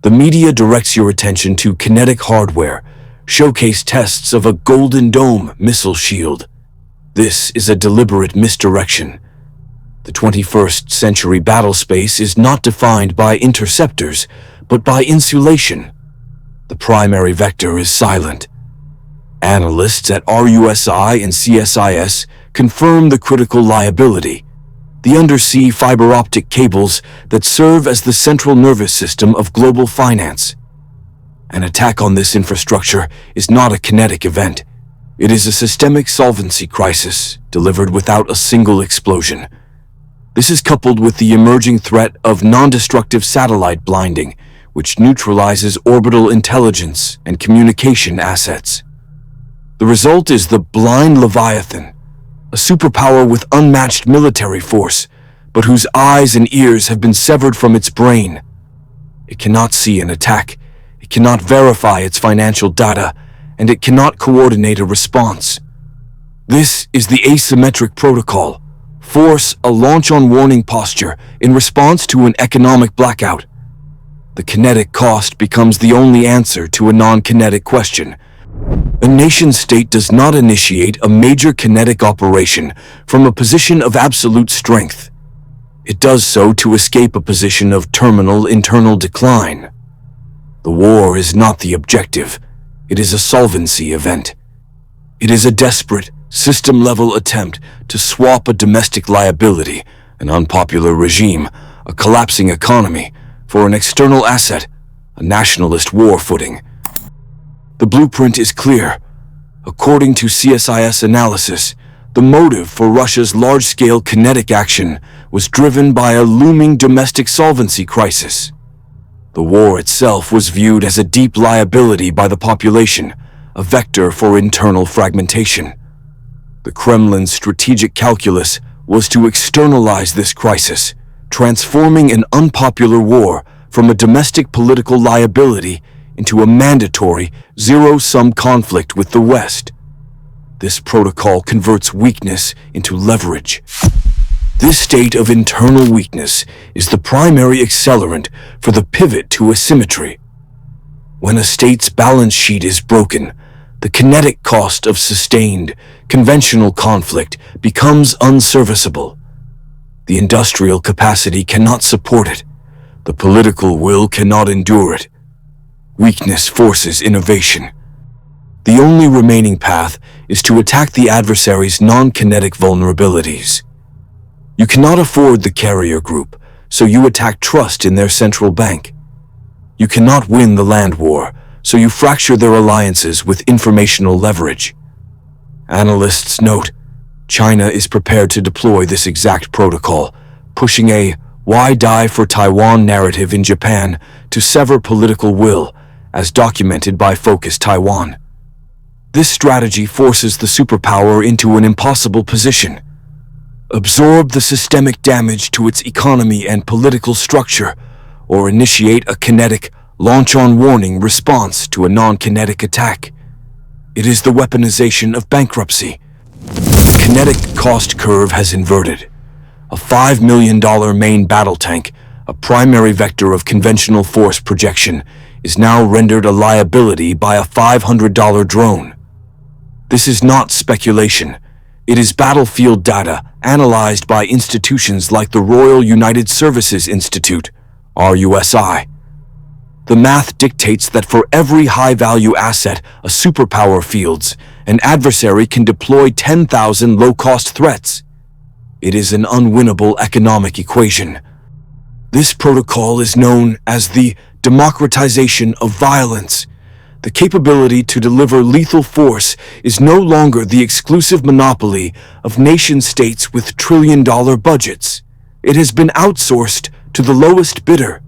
The media directs your attention to kinetic hardware, showcase tests of a Golden Dome missile shield. This is a deliberate misdirection. The 21st century battlespace is not defined by interceptors, but by insulation. The primary vector is silent. Analysts at RUSI and CSIS confirm the critical liability: the undersea fiber optic cables that serve as the central nervous system of global finance. An attack on this infrastructure is not a kinetic event. It is a systemic solvency crisis delivered without a single explosion. This is coupled with the emerging threat of non-destructive satellite blinding, which neutralizes orbital intelligence and communication assets. The result is the blind Leviathan, a superpower with unmatched military force, but whose eyes and ears have been severed from its brain. It cannot see an attack, it cannot verify its financial data, and it cannot coordinate a response. This is the asymmetric protocol: force a launch-on-warning posture in response to an economic blackout. The kinetic cost becomes the only answer to a non-kinetic question. A nation-state does not initiate a major kinetic operation from a position of absolute strength. It does so to escape a position of terminal internal decline. The war is not the objective. It is a solvency event. It is a desperate, system-level attempt to swap a domestic liability, an unpopular regime, a collapsing economy, for an external asset, a nationalist war footing. The blueprint is clear. According to CSIS analysis, the motive for Russia's large-scale kinetic action was driven by a looming domestic solvency crisis. The war itself was viewed as a deep liability by the population, a vector for internal fragmentation. The Kremlin's strategic calculus was to externalize this crisis, transforming an unpopular war from a domestic political liability into a mandatory, zero-sum conflict with the West. This protocol converts weakness into leverage. This state of internal weakness is the primary accelerant for the pivot to asymmetry. When a state's balance sheet is broken, the kinetic cost of sustained, conventional conflict becomes unserviceable. The industrial capacity cannot support it. The political will cannot endure it. Weakness forces innovation. The only remaining path is to attack the adversary's non-kinetic vulnerabilities. You cannot afford the carrier group, so you attack trust in their central bank. You cannot win the land war, so you fracture their alliances with informational leverage. Analysts note, China is prepared to deploy this exact protocol, pushing a "why die for Taiwan" narrative in Japan to sever political will, as documented by Focus Taiwan. This strategy forces the superpower into an impossible position: absorb the systemic damage to its economy and political structure, or initiate a kinetic, launch-on-warning response to a non-kinetic attack. It is the weaponization of bankruptcy. The kinetic cost curve has inverted. A $5 million main battle tank, a primary vector of conventional force projection, is now rendered a liability by a $500 drone. This is not speculation. It is battlefield data analyzed by institutions like the Royal United Services Institute, RUSI. The math dictates that for every high-value asset a superpower fields, an adversary can deploy 10,000 low-cost threats. It is an unwinnable economic equation. This protocol is known as the democratization of violence. The capability to deliver lethal force is no longer the exclusive monopoly of nation-states with trillion-dollar budgets. It has been outsourced to the lowest bidder.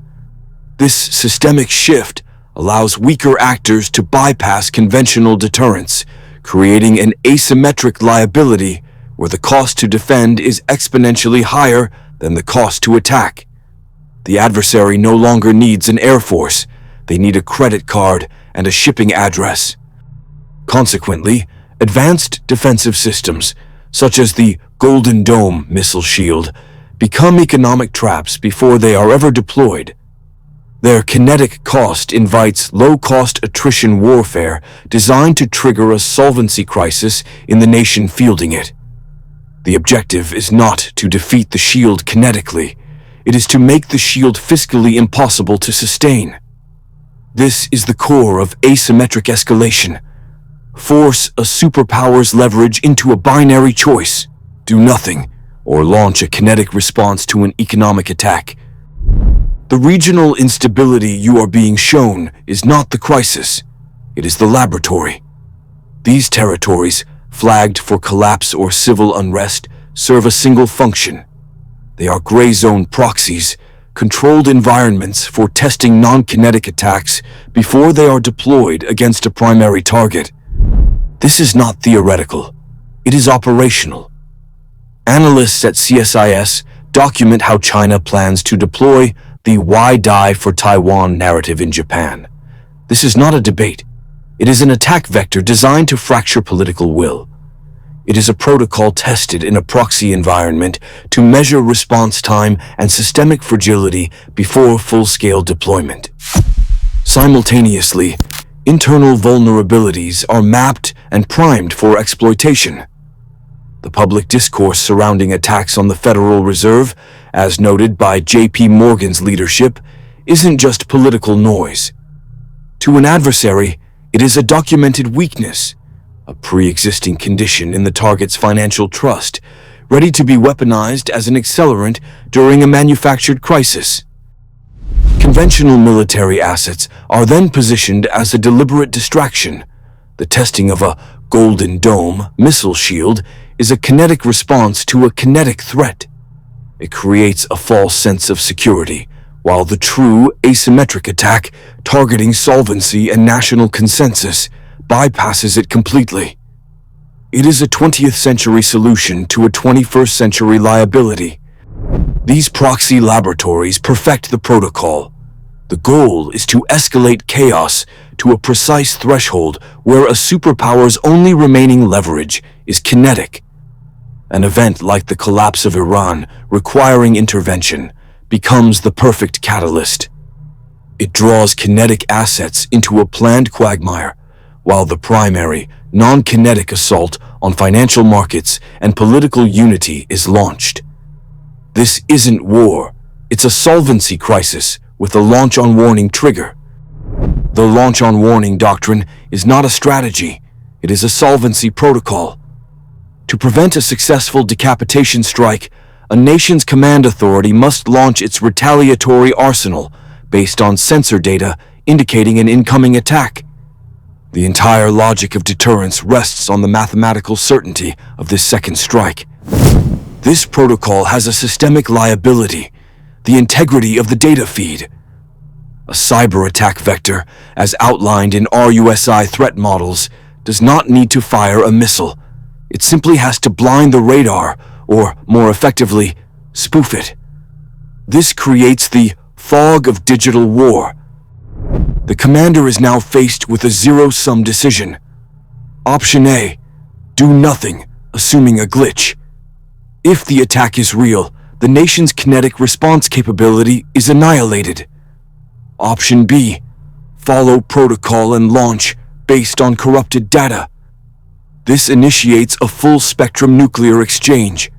This systemic shift allows weaker actors to bypass conventional deterrence, creating an asymmetric liability where the cost to defend is exponentially higher than the cost to attack. The adversary no longer needs an air force. They need a credit card and a shipping address. Consequently, advanced defensive systems, such as the Golden Dome missile shield, become economic traps before they are ever deployed. Their kinetic cost invites low-cost attrition warfare designed to trigger a solvency crisis in the nation fielding it. The objective is not to defeat the shield kinetically. It is to make the shield fiscally impossible to sustain. This is the core of asymmetric escalation. Force a superpower's leverage into a binary choice: do nothing, or launch a kinetic response to an economic attack. The regional instability you are being shown is not the crisis. It is the laboratory. These territories, flagged for collapse or civil unrest, serve a single function. They are gray zone proxies, controlled environments for testing non-kinetic attacks before they are deployed against a primary target. This is not theoretical. It is operational. Analysts at CSIS document how China plans to deploy the "Why die for Taiwan" narrative in Japan. This is not a debate. It is an attack vector designed to fracture political will. It is a protocol tested in a proxy environment to measure response time and systemic fragility before full-scale deployment. Simultaneously, internal vulnerabilities are mapped and primed for exploitation. The public discourse surrounding attacks on the Federal Reserve, as noted by J.P. Morgan's leadership, isn't just political noise. To an adversary, it is a documented weakness, a pre-existing condition in the target's financial trust, ready to be weaponized as an accelerant during a manufactured crisis. Conventional military assets are then positioned as a deliberate distraction. The testing of a Golden Dome missile shield is a kinetic response to a kinetic threat. It creates a false sense of security, while the true asymmetric attack, targeting solvency and national consensus, bypasses it completely. It is a 20th century solution to a 21st century liability. These proxy laboratories perfect the protocol. The goal is to escalate chaos to a precise threshold where a superpower's only remaining leverage is kinetic. An event like the collapse of Iran, requiring intervention, becomes the perfect catalyst. It draws kinetic assets into a planned quagmire, while the primary, non-kinetic assault on financial markets and political unity is launched. This isn't war. It's a solvency crisis with a launch-on-warning trigger. The launch-on-warning doctrine is not a strategy. It is a solvency protocol. To prevent a successful decapitation strike, a nation's command authority must launch its retaliatory arsenal based on sensor data indicating an incoming attack. The entire logic of deterrence rests on the mathematical certainty of this second strike. This protocol has a systemic liability: the integrity of the data feed. A cyber attack vector, as outlined in RUSI threat models, does not need to fire a missile. It simply has to blind the radar, or, more effectively, spoof it. This creates the fog of digital war. The commander is now faced with a zero-sum decision. Option A: do nothing, assuming a glitch. If the attack is real, the nation's kinetic response capability is annihilated. Option B: follow protocol and launch based on corrupted data. This initiates a full-spectrum nuclear exchange.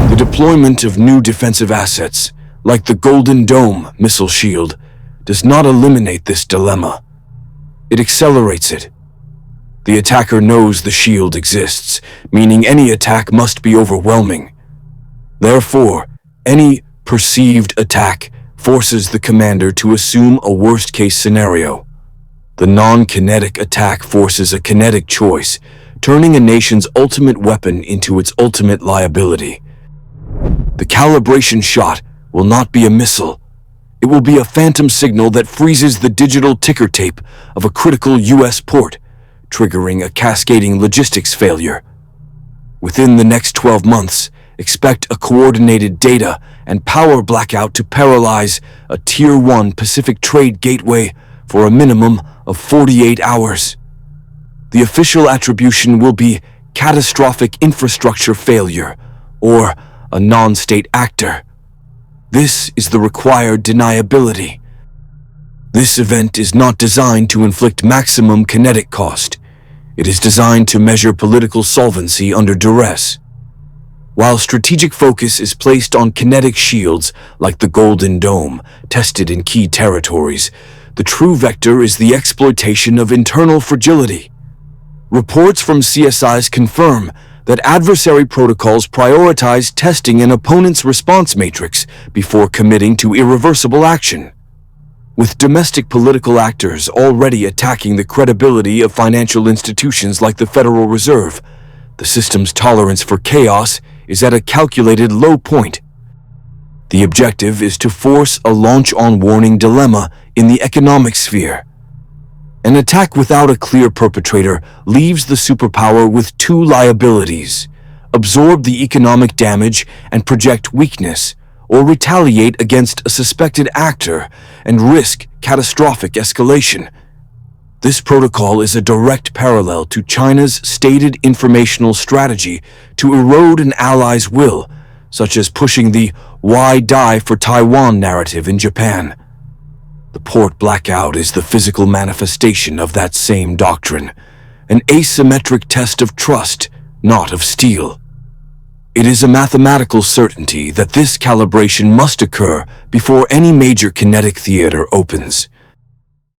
The deployment of new defensive assets, like the Golden Dome missile shield, does not eliminate this dilemma. It accelerates it. The attacker knows the shield exists, meaning any attack must be overwhelming. Therefore, any perceived attack forces the commander to assume a worst-case scenario. The non-kinetic attack forces a kinetic choice, turning a nation's ultimate weapon into its ultimate liability. The calibration shot will not be a missile. It will be a phantom signal that freezes the digital ticker tape of a critical U.S. port, triggering a cascading logistics failure. Within the next 12 months, expect a coordinated data and power blackout to paralyze a Tier 1 Pacific trade gateway for a minimum of 48 hours. The official attribution will be catastrophic infrastructure failure, or a non-state actor. This is the required deniability. This event is not designed to inflict maximum kinetic cost. It is designed to measure political solvency under duress. While strategic focus is placed on kinetic shields like the Golden Dome, tested in key territories, the true vector is the exploitation of internal fragility. Reports from CSIs confirm that adversary protocols prioritize testing an opponent's response matrix before committing to irreversible action. With domestic political actors already attacking the credibility of financial institutions like the Federal Reserve, the system's tolerance for chaos is at a calculated low point. The objective is to force a launch-on-warning dilemma in the economic sphere. An attack without a clear perpetrator leaves the superpower with two liabilities: absorb the economic damage and project weakness, or retaliate against a suspected actor and risk catastrophic escalation. This protocol is a direct parallel to China's stated informational strategy to erode an ally's will, such as pushing the "why die for Taiwan" narrative in Japan. The port blackout is the physical manifestation of that same doctrine, an asymmetric test of trust, not of steel. It is a mathematical certainty that this calibration must occur before any major kinetic theater opens.